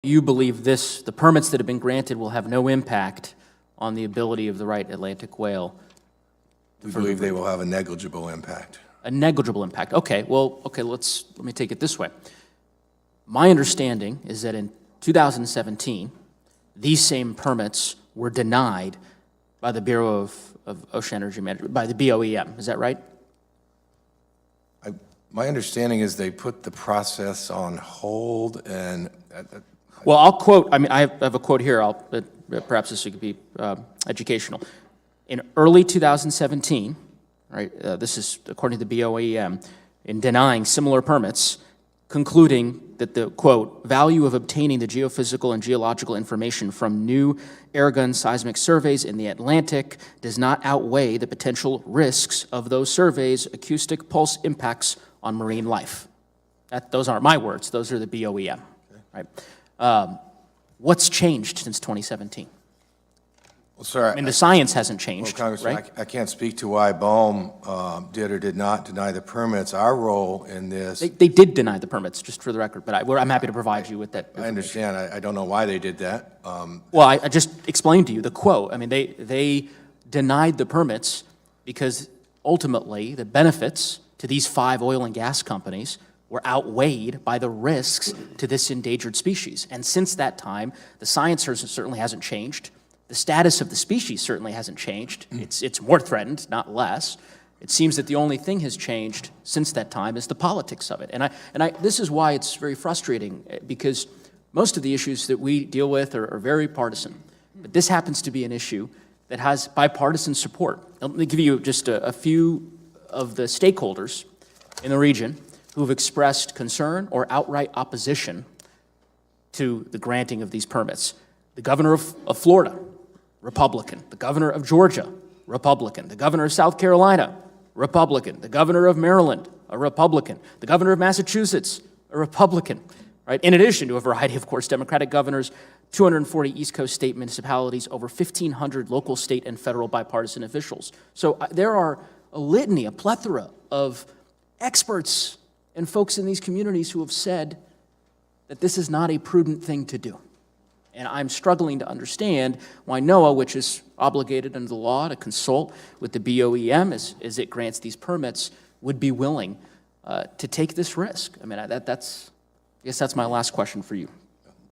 You believe the permits that have been granted will have no impact on the ability of the right Atlantic whale? We believe they will have a negligible impact. A negligible impact. Okay, well, okay, let me take it this way. My understanding is that in 2017, these same permits were denied by the Bureau of Ocean Energy Management, by the BOEM. Is that right? My understanding is they put the process on hold, and well, I'll quote, I have a quote here, perhaps this could be educational. In early 2017, right, this is according to the BOEM, in denying similar permits, concluding that the, quote, value of obtaining the geophysical and geological information from new airgun seismic surveys in the Atlantic does not outweigh the potential risks of those surveys' acoustic pulse impacts on marine life. Those aren't my words, those are the BOEM, right? What's changed since 2017? well, sir, I mean, the science hasn't changed, well, Congressman, right? I can't speak to why BOEM did or did not deny the permits. Our role in this... They did deny the permits, just for the record, but I'm happy to provide you with that. I understand. I don't know why they did that. Well, I just explained to you the quote. I mean, they denied the permits because ultimately the benefits to these 5 oil and gas companies were outweighed by the risks to this endangered species. And since that time, the science certainly hasn't changed. The status of the species certainly hasn't changed. It's more threatened, not less. It seems that the only thing has changed since that time is the politics of it. And this is why it's very frustrating, because most of the issues that we deal with are very partisan. But this happens to be an issue that has bipartisan support. Let me give you just a few of the stakeholders in the region who have expressed concern or outright opposition to the granting of these permits. The governor of Florida, Republican. The governor of Georgia, Republican. The governor of South Carolina, Republican. The governor of Maryland, a Republican. The governor of Massachusetts, a Republican. Right? In addition to a variety, of course, Democratic governors, 240 East Coast state municipalities, over 1,500 local, state, and federal bipartisan officials. So there are a litany, a plethora of experts and folks in these communities who have said that this is not a prudent thing to do. And I'm struggling to understand why NOAA, which is obligated under the law to consult with the BOEM as it grants these permits, would be willing to take this risk. I mean, I guess that's my last question for you.